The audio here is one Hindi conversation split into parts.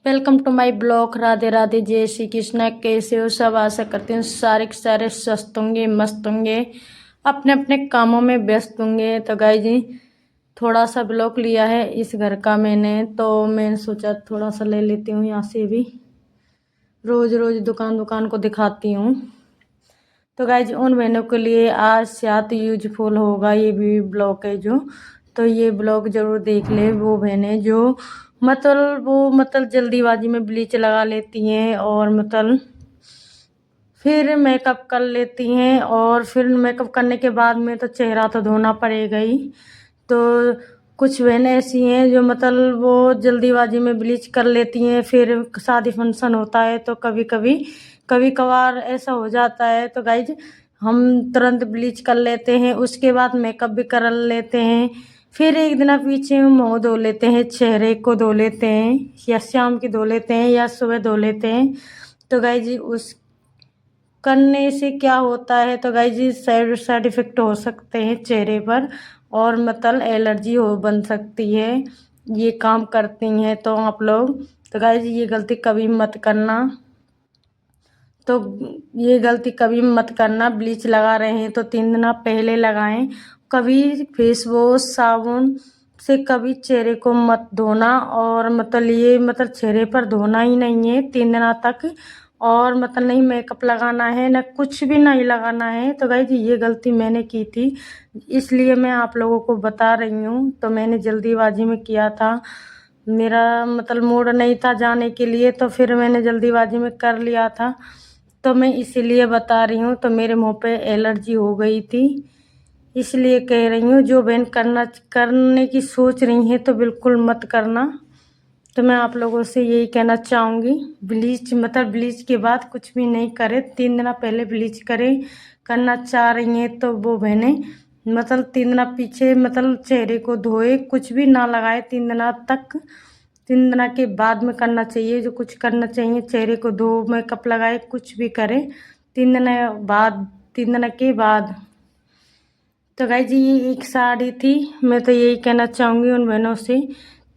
Welcome to my blog. Radhe Radhe, जय श्री कृष्णा। कैसे हो सब? आशा करते हैं सारे के सारे स्वस्थ होंगे, मस्त होंगे, अपने अपने कामों में व्यस्त होंगे। तो गाइस जी, थोड़ा सा ब्लॉग लिया है इस घर का मैंने, तो मैंने सोचा थोड़ा सा ले लेती हूँ यहाँ से भी। रोज रोज दुकान दुकान को दिखाती हूँ। तो गाइस उन बहनों के लिए आज शायद यूजफुल होगा ये भी ब्लॉग है जो, तो ये ब्लॉग जरूर देख ले। वो बहनें जो मतलब जल्दीबाजी में ब्लीच लगा लेती हैं और मतलब फिर मेकअप कर लेती हैं, और फिर मेकअप करने के बाद में तो चेहरा तो धोना पड़ेगा ही। तो कुछ बहनें ऐसी हैं जो मतलब वो जल्दीबाजी में ब्लीच कर लेती हैं, फिर शादी फंक्शन होता है तो कभी कभार ऐसा हो जाता है। तो गाइज हम तुरंत ब्लीच कर लेते हैं, उसके बाद मेकअप भी कर लेते हैं, फिर एक दिन पीछे मुँह धो लेते हैं, चेहरे को धो लेते हैं, या शाम की धो लेते हैं या सुबह धो लेते हैं। तो गाइज उस करने से क्या होता है, तो गाइज साइड इफेक्ट हो सकते हैं चेहरे पर, और मतलब एलर्जी हो बन सकती है ये काम करती हैं तो आप लोग। तो गाइज ये गलती कभी मत करना। तो ये गलती कभी मत करना। ब्लीच लगा रहे हैं तो 3 दिन पहले लगाएं। कभी फेस वॉश साबुन से कभी चेहरे को मत धोना, और मतलब ये मतलब चेहरे पर धोना ही नहीं है 3 दिन तक, और मतलब नहीं मेकअप लगाना है, ना कुछ भी नहीं लगाना है। तो गाइस ये गलती मैंने की थी, इसलिए मैं आप लोगों को बता रही हूँ। तो मैंने जल्दीबाजी में किया था, मेरा मतलब मूड नहीं था जाने के लिए, तो फिर मैंने जल्दीबाजी में कर लिया था, तो मैं इसीलिए बता रही हूँ। तो मेरे मुंह पे एलर्जी हो गई थी, इसलिए कह रही हूँ। जो बहन करने की सोच रही है तो बिल्कुल मत करना। तो मैं आप लोगों से यही कहना चाहूँगी, ब्लीच के बाद कुछ भी नहीं करे, 3 दिन पहले ब्लीच करें। करना चाह रही हैं तो वो बहनें मतलब 3 दिन पीछे मतलब चेहरे को धोए, कुछ भी ना लगाए 3 दिन तक। 3 दिन के बाद में करना चाहिए जो कुछ करना चाहिए, चेहरे को धो, मेकअप लगाए, कुछ भी करे 3 दिन बाद, 3 दिन के बाद। तो गाइस जी ये एक साड़ी थी, मैं तो यही कहना चाहूँगी उन बहनों से।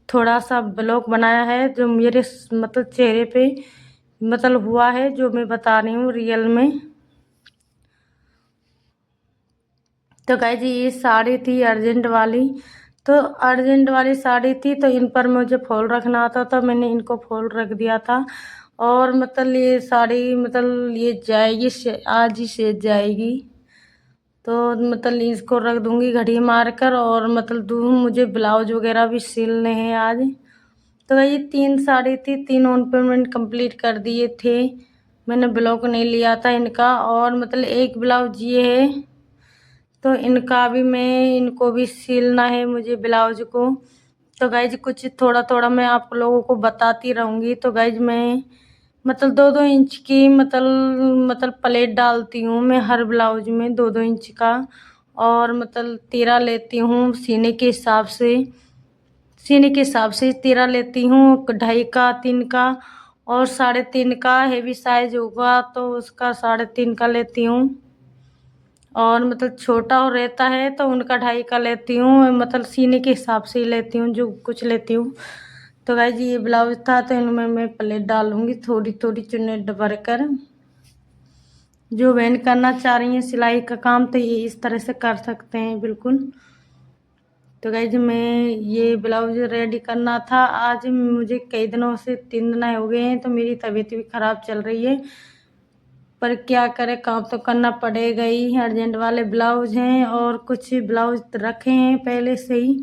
थोड़ा सा ब्लॉग बनाया है जो मेरे मतलब चेहरे पे मतलब हुआ है, जो मैं बता रही हूँ रियल में। तो गाइस जी ये साड़ी थी अर्जेंट वाली, तो अर्जेंट वाली साड़ी थी, तो इन पर मुझे फॉल रखना था, तो मैंने इनको फॉल रख दिया था। और मतलब ये साड़ी मतलब ये जाएगी, आज ही सेज जाएगी, तो मतलब इसको रख दूँगी घड़ी मार कर, और मतलब मुझे ब्लाउज वगैरह भी सिलने हैं आज। तो ये 3 साड़ी थी, 3 ऑन पेमेंट कंप्लीट कर दिए थे। मैंने ब्लॉक नहीं लिया था इनका, और मतलब एक ब्लाउज ये है, तो इनका भी इनको भी सिलना है मुझे ब्लाउज को। तो गाइज कुछ थोड़ा थोड़ा मैं आप लोगों को बताती रहूँगी। तो गाइज मैं मतलब 2-2 इंच की मतलब प्लेट डालती हूँ मैं हर ब्लाउज में, 2-2 इंच का, और मतलब 13 लेती हूँ सीने के हिसाब से 13 लेती हूँ, 2.5 का, 3 का, और 3.5 का हेवी साइज होगा तो उसका 3.5 का लेती हूँ, और मतलब छोटा और रहता है तो उनका 2.5 का लेती हूँ, मतलब सीने के हिसाब से ही लेती हूँ जो कुछ लेती हूँ। तो गाइस ये ब्लाउज था, तो इनमें मैं प्लेट डालूँगी थोड़ी थोड़ी चुन्नी भर कर। जो बहन करना चाह रही हैं सिलाई का काम तो ये इस तरह से कर सकते हैं बिल्कुल। तो गाइज मैं ये ब्लाउज रेडी करना था आज, मुझे कई दिनों से 3 दिन हो गए हैं, तो मेरी तबीयत भी ख़राब चल रही है, पर क्या करें, काम तो करना पड़ेगा ही। अर्जेंट वाले ब्लाउज हैं, और कुछ ब्लाउज रखे हैं पहले से ही,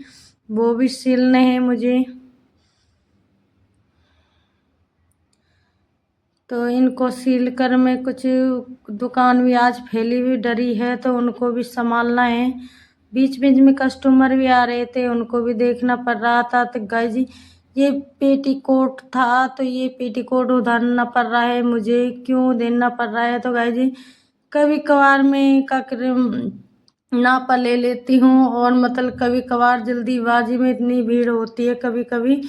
वो भी सिलने हैं मुझे। तो इनको सिल कर मैं कुछ दुकान भी आज फैली हुई डरी है, तो उनको भी संभालना है। बीच बीच में कस्टमर भी आ रहे थे, उनको भी देखना पड़ रहा था। तो गाइज ये पेटीकोट था, तो ये पेटीकोट उधरना पड़ रहा है मुझे, क्यों देना पड़ रहा है। तो गाइज कभी कभार मैं नाप ले लेती हूँ, और मतलब कभी कभार जल्दीबाजी में इतनी भीड़ होती है कभी कभी,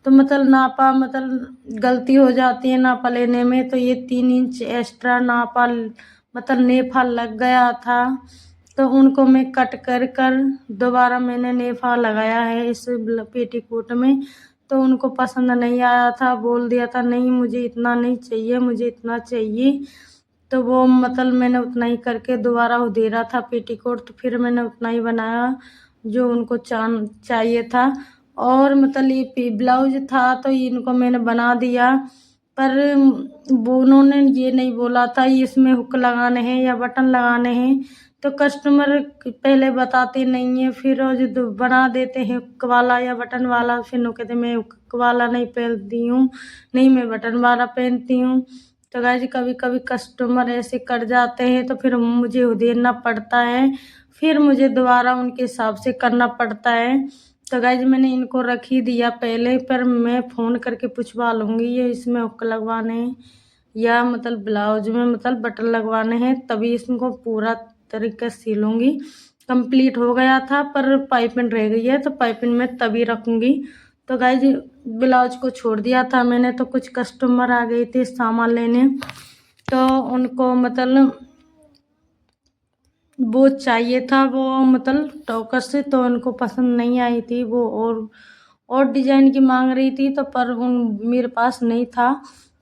तो मतलब नापा मतलब गलती हो जाती है नापा लेने में। तो ये 3 इंच एक्स्ट्रा नापा मतलब नेफा लग गया था, तो उनको मैं कट कर दोबारा मैंने नेफा लगाया है इस पेटीकोट में। तो उनको पसंद नहीं आया था, बोल दिया था नहीं मुझे इतना नहीं चाहिए, मुझे इतना चाहिए। तो वो मतलब मैंने उतना ही करके दोबारा वो दे रहा था पेटीकोट, तो फिर मैंने उतना ही बनाया जो उनको चाहिए था। और मतलब ये ब्लाउज था तो इनको मैंने बना दिया, पर वो उन्होंने ये नहीं बोला था इसमें हुक लगाने हैं या बटन लगाने हैं। तो कस्टमर पहले बताते नहीं है, फिर वो जो बना देते हैं हुक वाला या बटन वाला, फिर वो कहते मैं हुक वाला नहीं पहनती हूँ, नहीं मैं बटन वाला पहनती हूँ। तो गाइस कभी कभी कस्टमर ऐसे कर जाते हैं तो फिर मुझे देना पड़ता है, फिर मुझे दोबारा उनके हिसाब से करना पड़ता है। तो गाइस मैंने इनको रख ही दिया पहले, पर मैं फ़ोन करके पूछवा लूँगी ये इसमें हुक लगवाने हैं या मतलब ब्लाउज में मतलब बटन लगवाने हैं, तभी इसको पूरा तरीके से सिलूँगी। कंप्लीट हो गया था पर पाइपिंग रह गई है, तो पाइपिंग में तभी रखूँगी। तो गाइस ब्लाउज को छोड़ दिया था मैंने, तो कुछ कस्टमर आ गए थे सामान लेने, तो उनको मतलब वो चाहिए था वो मतलब टोकर से, तो उनको पसंद नहीं आई थी वो, और डिजाइन की मांग रही थी, तो पर मेरे पास नहीं था,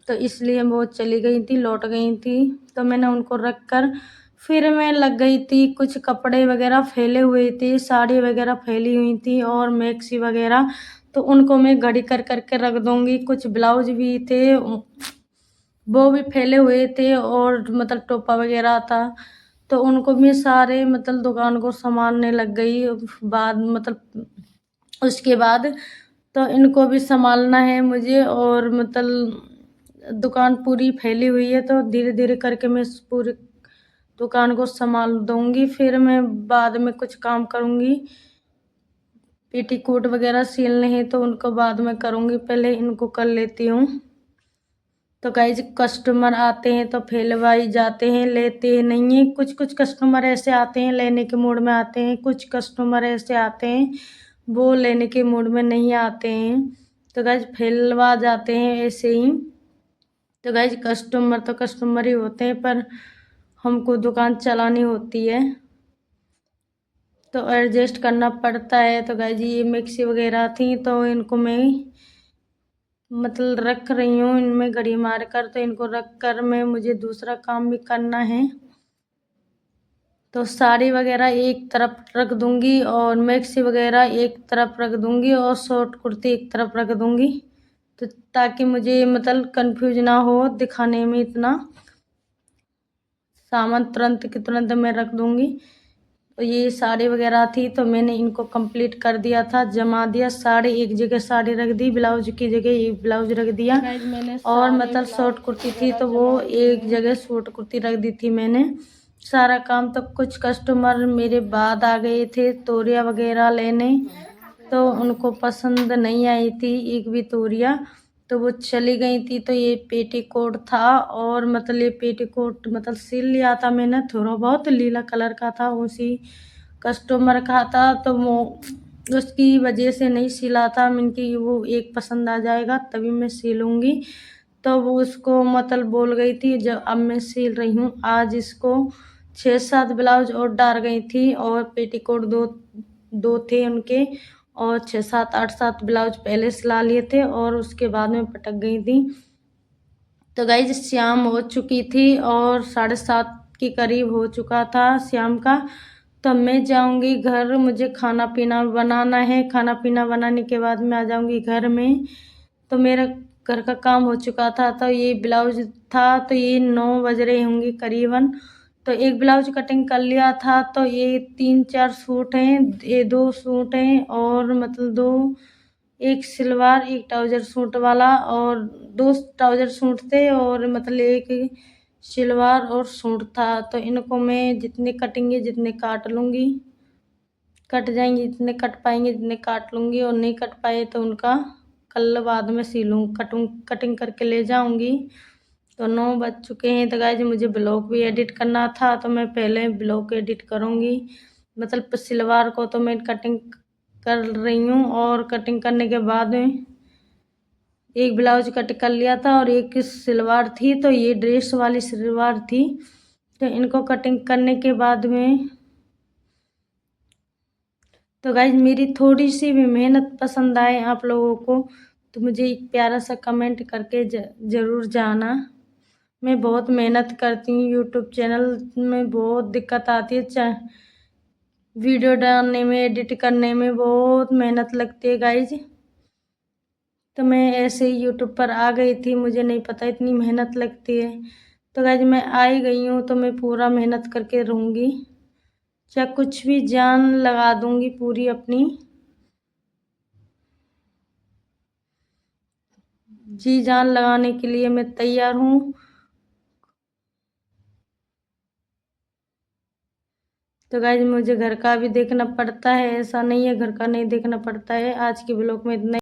तो इसलिए वो चली गई थी, लौट गई थी। तो मैंने उनको रख कर फिर मैं लग गई थी, कुछ कपड़े वगैरह फैले हुए थे, साड़ी वगैरह फैली हुई थी और मैक्सी वगैरह, तो उनको मैं घड़ी कर करके रख दूंगी। कुछ ब्लाउज भी थे वो भी फैले हुए थे और मतलब टोपा वगैरह था, तो उनको मैं सारे मतलब दुकान को संभालने लग गई बाद मतलब उसके बाद। तो इनको भी संभालना है मुझे, और मतलब दुकान पूरी फैली हुई है, तो धीरे धीरे करके मैं पूरी दुकान को संभाल दूंगी, फिर मैं बाद में कुछ काम करूंगी। पेटीकोट वगैरह सिलने हैं तो उनको बाद में करूंगी, पहले इनको कर लेती हूँ। तो गाइज कस्टमर आते हैं तो फैलवाई जाते हैं, लेते नहीं हैं। कुछ कुछ कस्टमर ऐसे आते हैं लेने के मूड में आते हैं, कुछ कस्टमर ऐसे आते हैं वो लेने के मूड में नहीं आते हैं, तो गाइज फैलवा जाते हैं ऐसे ही। तो गाइज कस्टमर तो कस्टमर ही होते हैं, पर हमको दुकान चलानी होती है तो एडजस्ट करना पड़ता है। तो गाइज ये मिक्सी वगैरह थी तो इनको मैं मतलब रख रही हूँ, इनमें घड़ी मार कर, तो इनको रख कर मैं मुझे दूसरा काम भी करना है। तो साड़ी वगैरह एक तरफ रख दूंगी और मैक्सी वगैरह एक तरफ रख दूंगी और शॉर्ट कुर्ती एक तरफ रख दूंगी, तो ताकि मुझे मतलब कंफ्यूज ना हो दिखाने में, इतना सामान तुरंत के तुरंत मैं रख दूंगी। तो ये साड़ी वगैरह थी तो मैंने इनको कंप्लीट कर दिया था, जमा दिया। साड़ी एक जगह साड़ी रख दी, ब्लाउज की जगह एक ब्लाउज रख दिया, और मतलब शॉर्ट कुर्ती थी तो वो एक जगह शॉर्ट कुर्ती रख दी थी मैंने। सारा काम तो कुछ कस्टमर मेरे बाद आ गए थे तोरिया वगैरह लेने, तो उनको पसंद नहीं आई थी एक भी तोरिया, तो वो चली गई थी। तो ये पेटीकोट था, और मतलब ये पेटीकोट मतलब सिल लिया था मैंने, थोड़ा बहुत लीला कलर का था, उसी कस्टमर का था, तो वो उसकी वजह से नहीं सिला था मैंने कि वो एक पसंद आ जाएगा तभी मैं सिलूँगी। तो वो उसको मतलब बोल गई थी, जब अब मैं सिल रही हूँ आज इसको 6-7 ब्लाउज और डाल गई थी, और पेटीकोट दो दो थे उनके, और 6-7 8-7 ब्लाउज पहले सिला लिए थे और उसके बाद में पटक गई थी। तो गाइज शाम हो चुकी थी और 7:30 के करीब हो चुका था शाम का, तो मैं जाऊंगी घर, मुझे खाना पीना बनाना है, खाना पीना बनाने के बाद मैं आ जाऊंगी घर में। तो मेरा घर का काम हो चुका था, तो ये ब्लाउज था तो ये 9 बज रहे होंगे करीबन, तो एक ब्लाउज कटिंग कर लिया था। तो ये 3-4 सूट हैं, ये 2 सूट हैं और मतलब 2 एक सलवार एक ट्राउजर सूट वाला, और 2 ट्राउजर सूट थे और मतलब एक सलवार और सूट था। तो इनको मैं जितने कटेंगे जितने काट लूँगी, कट जाएंगे जितने कट पाएंगे जितने काट लूँगी, और नहीं कट पाए तो उनका कल बाद में सिलूँ कटिंग करके ले जाऊँगी। तो 9 बज चुके हैं, तो गाइस मुझे ब्लॉग भी एडिट करना था, तो मैं पहले ब्लॉग एडिट करूँगी। मतलब सलवार को तो मैं कटिंग कर रही हूँ, और कटिंग करने के बाद में एक ब्लाउज कट कर लिया था और एक सलवार थी, तो ये ड्रेस वाली सलवार थी। तो इनको कटिंग करने के बाद में तो गाइज मेरी थोड़ी सी भी मेहनत पसंद आए आप लोगों को तो मुझे एक प्यारा सा कमेंट करके ज़रूर जाना। मैं बहुत मेहनत करती हूँ, यूट्यूब चैनल में बहुत दिक्कत आती है, वीडियो डालने में, एडिट करने में बहुत मेहनत लगती है गाइज। तो मैं ऐसे ही यूट्यूब पर आ गई थी, मुझे नहीं पता इतनी मेहनत लगती है। तो गाइज मैं आ ही गई हूँ तो मैं पूरा मेहनत करके रहूँगी, चाहे कुछ भी जान लगा दूँगी पूरी अपनी, जी जान लगाने के लिए मैं तैयार हूँ। तो गाइज मुझे घर का भी देखना पड़ता है, ऐसा नहीं है घर का नहीं देखना पड़ता है। आज के ब्लॉग में इतना